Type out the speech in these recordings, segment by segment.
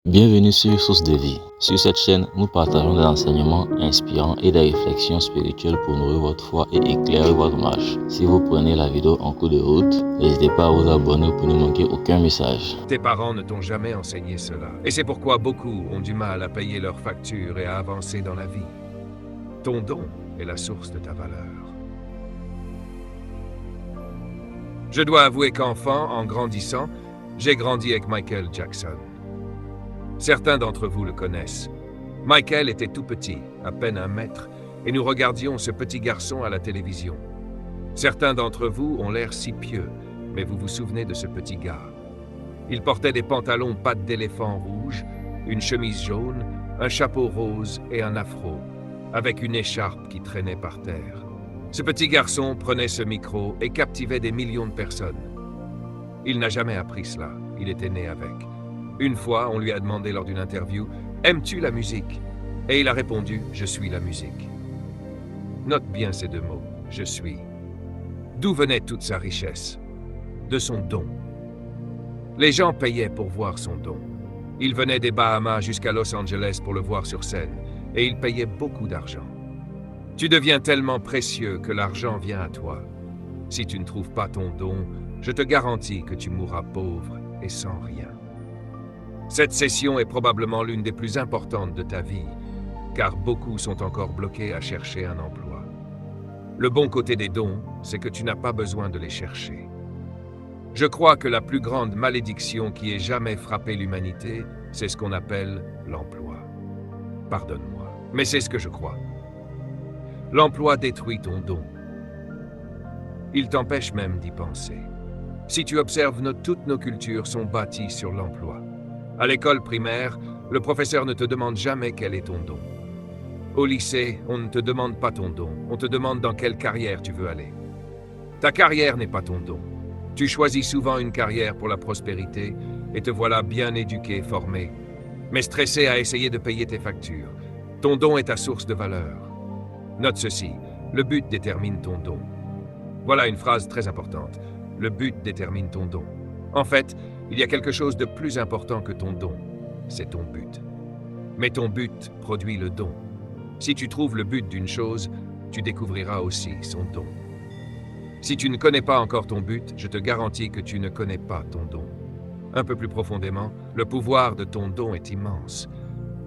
Bienvenue sur Source de vie. Sur cette chaîne, nous partageons des enseignements inspirants et des réflexions spirituelles pour nourrir votre foi et éclairer votre marche. Si vous prenez la vidéo en cours de route, n'hésitez pas à vous abonner pour ne manquer aucun message. Tes parents ne t'ont jamais enseigné cela. Et c'est pourquoi beaucoup ont du mal à payer leurs factures et à avancer dans la vie. Ton don est la source de ta valeur. Je dois avouer qu'enfant, en grandissant, j'ai grandi avec Michael Jackson. Certains d'entre vous le connaissent. Michael était tout petit, à peine 1 mètre, et nous regardions ce petit garçon à la télévision. Certains d'entre vous ont l'air si pieux, mais vous vous souvenez de ce petit gars. Il portait des pantalons pattes d'éléphant rouges, une chemise jaune, un chapeau rose et un afro, avec une écharpe qui traînait par terre. Ce petit garçon prenait ce micro et captivait des millions de personnes. Il n'a jamais appris cela, il était né avec. Une fois, on lui a demandé lors d'une interview « Aimes-tu la musique ?» Et il a répondu « Je suis la musique ». Note bien ces 2 mots, « Je suis ». D'où venait toute sa richesse? De son don. Les gens payaient pour voir son don. Ils venaient des Bahamas jusqu'à Los Angeles pour le voir sur scène, et ils payaient beaucoup d'argent. Tu deviens tellement précieux que l'argent vient à toi. Si tu ne trouves pas ton don, je te garantis que tu mourras pauvre et sans rien. Cette session est probablement l'une des plus importantes de ta vie, car beaucoup sont encore bloqués à chercher un emploi. Le bon côté des dons, c'est que tu n'as pas besoin de les chercher. Je crois que la plus grande malédiction qui ait jamais frappé l'humanité, c'est ce qu'on appelle l'emploi. Pardonne-moi, mais c'est ce que je crois. L'emploi détruit ton don. Il t'empêche même d'y penser. Si tu observes, toutes nos cultures sont bâties sur l'emploi. À l'école primaire, le professeur ne te demande jamais quel est ton don. Au lycée, on ne te demande pas ton don, on te demande dans quelle carrière tu veux aller. Ta carrière n'est pas ton don. Tu choisis souvent une carrière pour la prospérité et te voilà bien éduqué, formé, mais stressé à essayer de payer tes factures. Ton don est ta source de valeur. Note ceci, le but détermine ton don. Voilà une phrase très importante. Le but détermine ton don. En fait, il y a quelque chose de plus important que ton don. C'est ton but. Mais ton but produit le don. Si tu trouves le but d'une chose, tu découvriras aussi son don. Si tu ne connais pas encore ton but, je te garantis que tu ne connais pas ton don. Un peu plus profondément, le pouvoir de ton don est immense.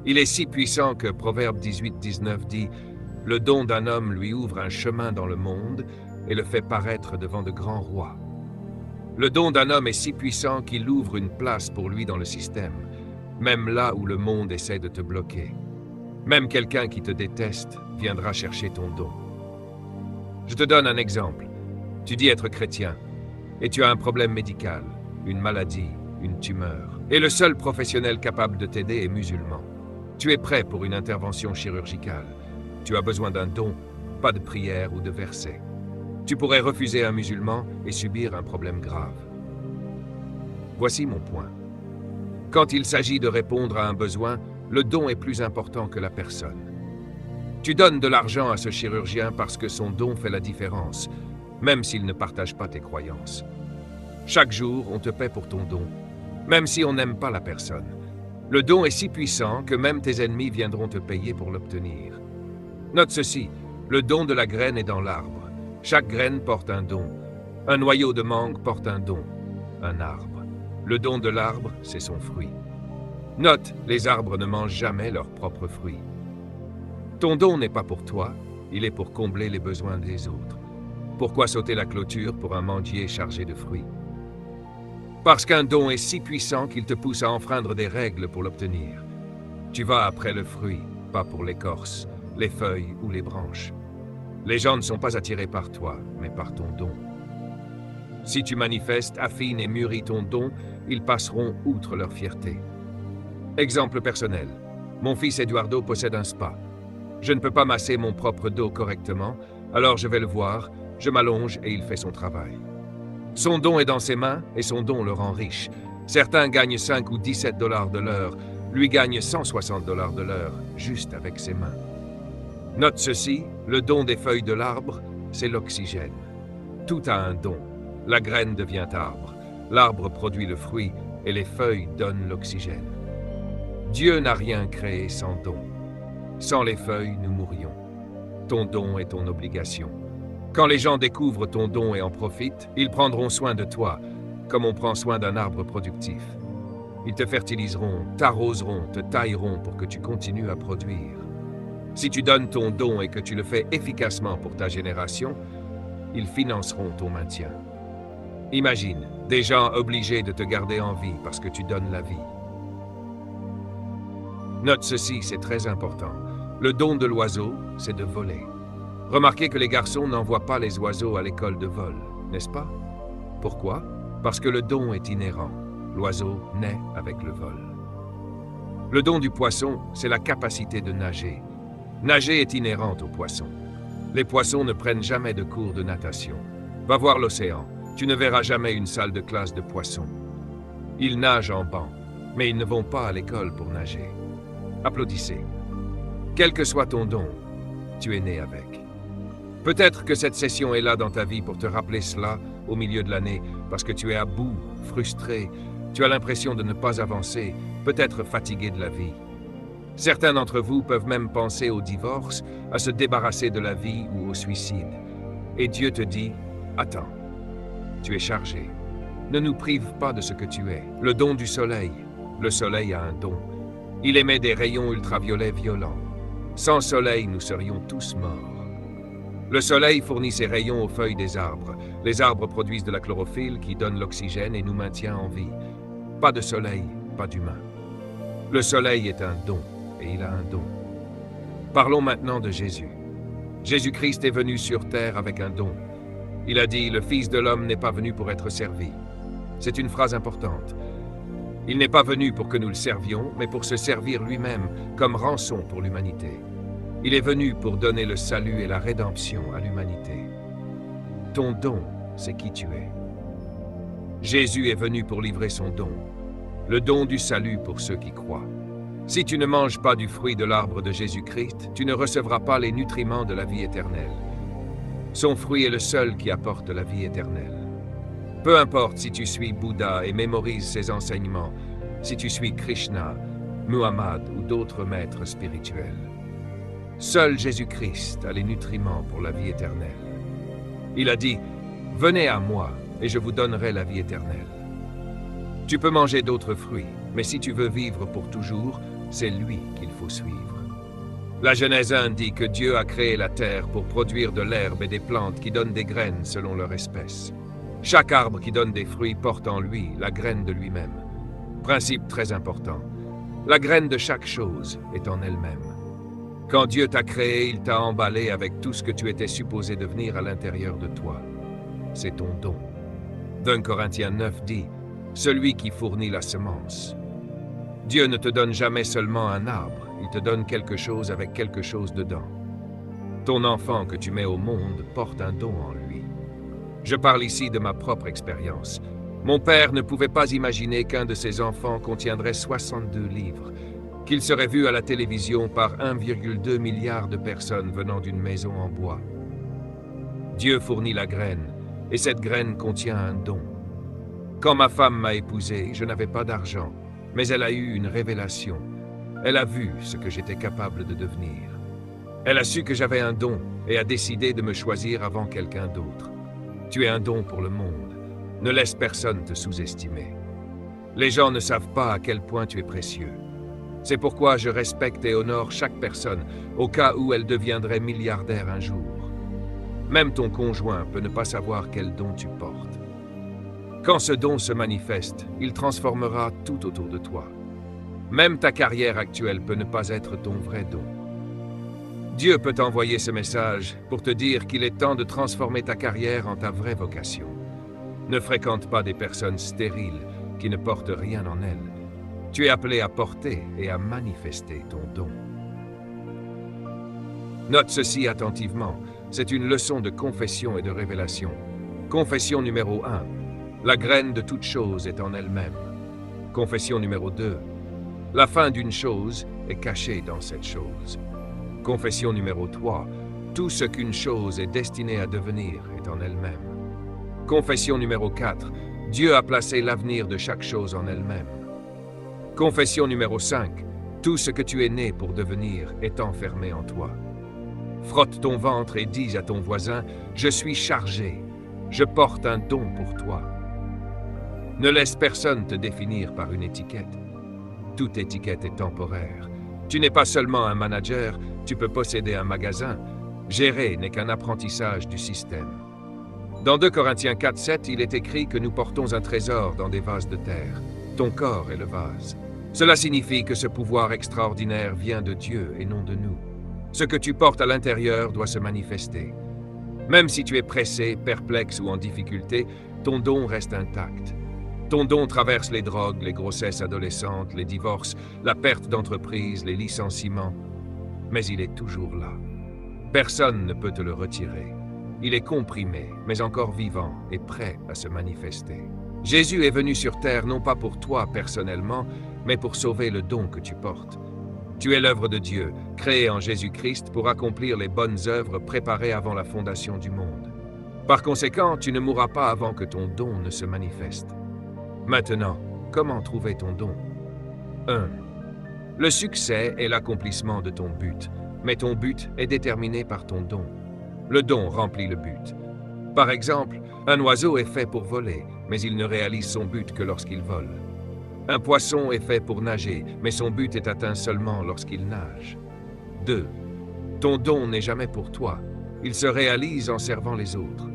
Il est si puissant que Proverbe 18-19 dit « Le don d'un homme lui ouvre un chemin dans le monde et le fait paraître devant de grands rois. » Le don d'un homme est si puissant qu'il ouvre une place pour lui dans le système, même là où le monde essaie de te bloquer. Même quelqu'un qui te déteste viendra chercher ton don. Je te donne un exemple. Tu dis être chrétien, et tu as un problème médical, une maladie, une tumeur, et le seul professionnel capable de t'aider est musulman. Tu es prêt pour une intervention chirurgicale. Tu as besoin d'un don, pas de prière ou de verset. Tu pourrais refuser un musulman et subir un problème grave. Voici mon point. Quand il s'agit de répondre à un besoin, le don est plus important que la personne. Tu donnes de l'argent à ce chirurgien parce que son don fait la différence, même s'il ne partage pas tes croyances. Chaque jour, on te paie pour ton don, même si on n'aime pas la personne. Le don est si puissant que même tes ennemis viendront te payer pour l'obtenir. Note ceci, le don de la graine est dans l'arbre. Chaque graine porte un don. Un noyau de mangue porte un don, un arbre. Le don de l'arbre, c'est son fruit. Note, les arbres ne mangent jamais leurs propres fruits. Ton don n'est pas pour toi, il est pour combler les besoins des autres. Pourquoi sauter la clôture pour un manguier chargé de fruits? Parce qu'un don est si puissant qu'il te pousse à enfreindre des règles pour l'obtenir. Tu vas après le fruit, pas pour l'écorce, les feuilles ou les branches. Les gens ne sont pas attirés par toi, mais par ton don. Si tu manifestes, affines et mûris ton don, ils passeront outre leur fierté. Exemple personnel. Mon fils Eduardo possède un spa. Je ne peux pas masser mon propre dos correctement, alors je vais le voir, je m'allonge et il fait son travail. Son don est dans ses mains et son don le rend riche. Certains gagnent 5 ou 17 $ de l'heure, lui gagne 160 $ de l'heure, juste avec ses mains. Note ceci, le don des feuilles de l'arbre, c'est l'oxygène. Tout a un don. La graine devient arbre. L'arbre produit le fruit et les feuilles donnent l'oxygène. Dieu n'a rien créé sans don. Sans les feuilles, nous mourrions. Ton don est ton obligation. Quand les gens découvrent ton don et en profitent, ils prendront soin de toi, comme on prend soin d'un arbre productif. Ils te fertiliseront, t'arroseront, te tailleront pour que tu continues à produire. Si tu donnes ton don et que tu le fais efficacement pour ta génération, ils financeront ton maintien. Imagine, des gens obligés de te garder en vie parce que tu donnes la vie. Note ceci, c'est très important. Le don de l'oiseau, c'est de voler. Remarquez que les garçons n'envoient pas les oiseaux à l'école de vol, n'est-ce pas? Pourquoi? Parce que le don est inhérent. L'oiseau naît avec le vol. Le don du poisson, c'est la capacité de nager. Nager est inhérente aux poissons. Les poissons ne prennent jamais de cours de natation. Va voir l'océan. Tu ne verras jamais une salle de classe de poissons. Ils nagent en banc, mais ils ne vont pas à l'école pour nager. Applaudissez. Quel que soit ton don, tu es né avec. Peut-être que cette session est là dans ta vie pour te rappeler cela au milieu de l'année, parce que tu es à bout, frustré, tu as l'impression de ne pas avancer, peut-être fatigué de la vie. Certains d'entre vous peuvent même penser au divorce, à se débarrasser de la vie ou au suicide. Et Dieu te dit, attends, tu es chargé. Ne nous prive pas de ce que tu es. Le don du soleil. Le soleil a un don. Il émet des rayons ultraviolets violents. Sans soleil, nous serions tous morts. Le soleil fournit ses rayons aux feuilles des arbres. Les arbres produisent de la chlorophylle qui donne l'oxygène et nous maintient en vie. Pas de soleil, pas d'humain. Le soleil est un don, et il a un don. Parlons maintenant de Jésus. Jésus-Christ est venu sur terre avec un don. Il a dit, le Fils de l'homme n'est pas venu pour être servi. C'est une phrase importante. Il n'est pas venu pour que nous le servions, mais pour se servir lui-même comme rançon pour l'humanité. Il est venu pour donner le salut et la rédemption à l'humanité. Ton don, c'est qui tu es. Jésus est venu pour livrer son don, le don du salut pour ceux qui croient. Si tu ne manges pas du fruit de l'arbre de Jésus-Christ, tu ne recevras pas les nutriments de la vie éternelle. Son fruit est le seul qui apporte la vie éternelle. Peu importe si tu suis Bouddha et mémorises ses enseignements, si tu suis Krishna, Muhammad ou d'autres maîtres spirituels. Seul Jésus-Christ a les nutriments pour la vie éternelle. Il a dit, « Venez à moi et je vous donnerai la vie éternelle. » Tu peux manger d'autres fruits, mais si tu veux vivre pour toujours, c'est lui qu'il faut suivre. La Genèse 1 dit que Dieu a créé la terre pour produire de l'herbe et des plantes qui donnent des graines selon leur espèce. Chaque arbre qui donne des fruits porte en lui la graine de lui-même. Principe très important. La graine de chaque chose est en elle-même. Quand Dieu t'a créé, il t'a emballé avec tout ce que tu étais supposé devenir à l'intérieur de toi. C'est ton don. 1 Corinthiens 9 dit, « Celui qui fournit la semence. » Dieu ne te donne jamais seulement un arbre, il te donne quelque chose avec quelque chose dedans. Ton enfant que tu mets au monde porte un don en lui. Je parle ici de ma propre expérience. Mon père ne pouvait pas imaginer qu'un de ses enfants contiendrait 62 livres, qu'il serait vu à la télévision par 1,2 milliard de personnes venant d'une maison en bois. Dieu fournit la graine, et cette graine contient un don. Quand ma femme m'a épousé, je n'avais pas d'argent, mais elle a eu une révélation. Elle a vu ce que j'étais capable de devenir. Elle a su que j'avais un don et a décidé de me choisir avant quelqu'un d'autre. Tu es un don pour le monde. Ne laisse personne te sous-estimer. Les gens ne savent pas à quel point tu es précieux. C'est pourquoi je respecte et honore chaque personne, au cas où elle deviendrait milliardaire un jour. Même ton conjoint peut ne pas savoir quel don tu portes. Quand ce don se manifeste, il transformera tout autour de toi. Même ta carrière actuelle peut ne pas être ton vrai don. Dieu peut t'envoyer ce message pour te dire qu'il est temps de transformer ta carrière en ta vraie vocation. Ne fréquente pas des personnes stériles qui ne portent rien en elles. Tu es appelé à porter et à manifester ton don. Note ceci attentivement, c'est une leçon de confession et de révélation. Confession numéro 1. La graine de toute chose est en elle-même. Confession numéro 2. La fin d'une chose est cachée dans cette chose. Confession numéro 3. Tout ce qu'une chose est destinée à devenir est en elle-même. Confession numéro 4. Dieu a placé l'avenir de chaque chose en elle-même. Confession numéro 5. Tout ce que tu es né pour devenir est enfermé en toi. Frotte ton ventre et dis à ton voisin, « Je suis chargé, je porte un don pour toi. » Ne laisse personne te définir par une étiquette. Toute étiquette est temporaire. Tu n'es pas seulement un manager, tu peux posséder un magasin. Gérer n'est qu'un apprentissage du système. Dans 2 Corinthiens 4:7, il est écrit que nous portons un trésor dans des vases de terre. Ton corps est le vase. Cela signifie que ce pouvoir extraordinaire vient de Dieu et non de nous. Ce que tu portes à l'intérieur doit se manifester. Même si tu es pressé, perplexe ou en difficulté, ton don reste intact. Ton don traverse les drogues, les grossesses adolescentes, les divorces, la perte d'entreprise, les licenciements. Mais il est toujours là. Personne ne peut te le retirer. Il est comprimé, mais encore vivant et prêt à se manifester. Jésus est venu sur terre non pas pour toi personnellement, mais pour sauver le don que tu portes. Tu es l'œuvre de Dieu, créée en Jésus-Christ pour accomplir les bonnes œuvres préparées avant la fondation du monde. Par conséquent, tu ne mourras pas avant que ton don ne se manifeste. Maintenant, comment trouver ton don? 1. Le succès est l'accomplissement de ton but, mais ton but est déterminé par ton don. Le don remplit le but. Par exemple, un oiseau est fait pour voler, mais il ne réalise son but que lorsqu'il vole. Un poisson est fait pour nager, mais son but est atteint seulement lorsqu'il nage. 2. Ton don n'est jamais pour toi. Il se réalise en servant les autres.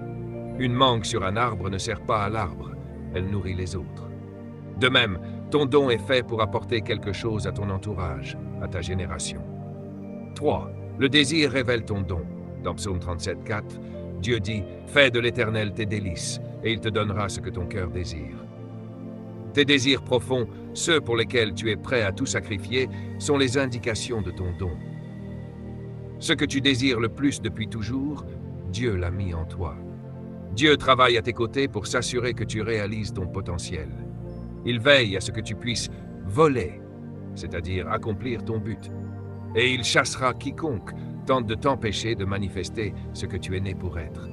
Une mangue sur un arbre ne sert pas à l'arbre, elle nourrit les autres. De même, ton don est fait pour apporter quelque chose à ton entourage, à ta génération. 3. Le désir révèle ton don. Dans Psaume 37:4, Dieu dit « Fais de l'Éternel tes délices, et il te donnera ce que ton cœur désire. » Tes désirs profonds, ceux pour lesquels tu es prêt à tout sacrifier, sont les indications de ton don. Ce que tu désires le plus depuis toujours, Dieu l'a mis en toi. Dieu travaille à tes côtés pour s'assurer que tu réalises ton potentiel. Il veille à ce que tu puisses voler, c'est-à-dire accomplir ton but. Et il chassera quiconque tente de t'empêcher de manifester ce que tu es né pour être.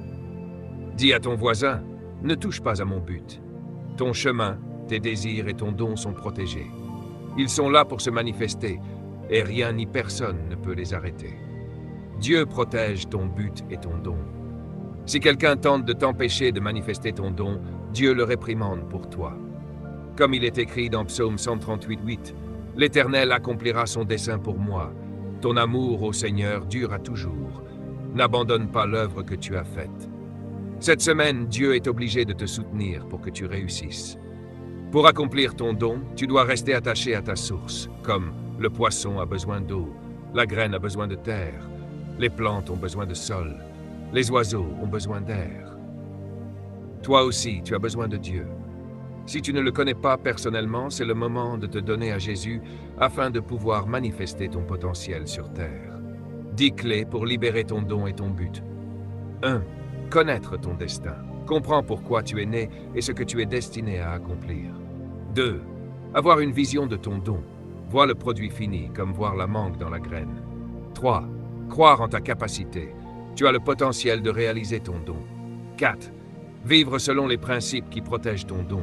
Dis à ton voisin, ne touche pas à mon but. Ton chemin, tes désirs et ton don sont protégés. Ils sont là pour se manifester, et rien ni personne ne peut les arrêter. Dieu protège ton but et ton don. Si quelqu'un tente de t'empêcher de manifester ton don, Dieu le réprimande pour toi. Comme il est écrit dans Psaume 138:8, « L'Éternel accomplira son dessein pour moi. Ton amour au Seigneur dure à toujours. N'abandonne pas l'œuvre que tu as faite. » Cette semaine, Dieu est obligé de te soutenir pour que tu réussisses. Pour accomplir ton don, tu dois rester attaché à ta source, comme le poisson a besoin d'eau, la graine a besoin de terre, les plantes ont besoin de sol, les oiseaux ont besoin d'air. Toi aussi, tu as besoin de Dieu. Si tu ne le connais pas personnellement, c'est le moment de te donner à Jésus afin de pouvoir manifester ton potentiel sur terre. 10 clés pour libérer ton don et ton but. 1. Connaître ton destin. Comprends pourquoi tu es né et ce que tu es destiné à accomplir. 2. Avoir une vision de ton don. Vois le produit fini, comme voir la mangue dans la graine. 3. Croire en ta capacité. Tu as le potentiel de réaliser ton don. 4. Vivre selon les principes qui protègent ton don.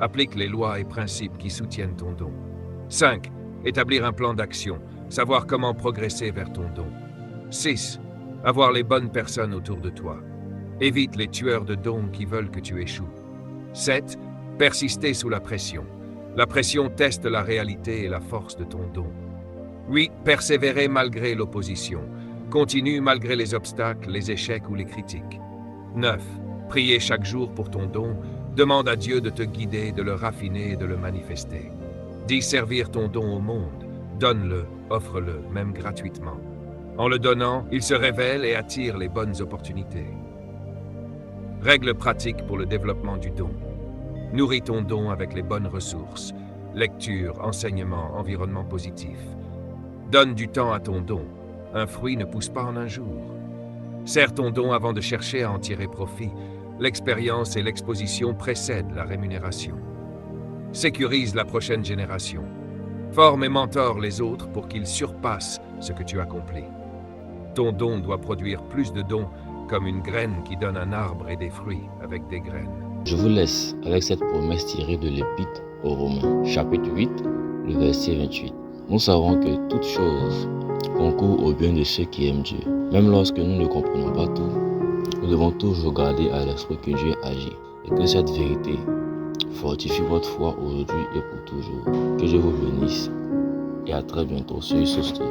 Applique les lois et principes qui soutiennent ton don. 5. Établir un plan d'action. Savoir comment progresser vers ton don. 6. Avoir les bonnes personnes autour de toi. Évite les tueurs de dons qui veulent que tu échoues. 7. Persister sous la pression. La pression teste la réalité et la force de ton don. 8. Persévérer malgré l'opposition. Continue malgré les obstacles, les échecs ou les critiques. 9. Prier chaque jour pour ton don. Demande à Dieu de te guider, de le raffiner et de le manifester. 10. Servir ton don au monde. Donne-le, offre-le, même gratuitement. En le donnant, il se révèle et attire les bonnes opportunités. Règles pratiques pour le développement du don. Nourris ton don avec les bonnes ressources. Lecture, enseignement, environnement positif. Donne du temps à ton don. Un fruit ne pousse pas en un jour. Sers ton don avant de chercher à en tirer profit. L'expérience et l'exposition précèdent la rémunération. Sécurise la prochaine génération. Forme et mentore les autres pour qu'ils surpassent ce que tu accomplis. Ton don doit produire plus de dons, comme une graine qui donne un arbre et des fruits avec des graines. Je vous laisse avec cette promesse tirée de l'Épître aux Romains, chapitre 8, le verset 28. Nous savons que toute chose concourt au bien de ceux qui aiment Dieu. Même lorsque nous ne comprenons pas tout, nous devons toujours garder à l'esprit que Dieu agit et que cette vérité fortifie votre foi aujourd'hui et pour toujours. Que Dieu vous bénisse et à très bientôt sur Source TV.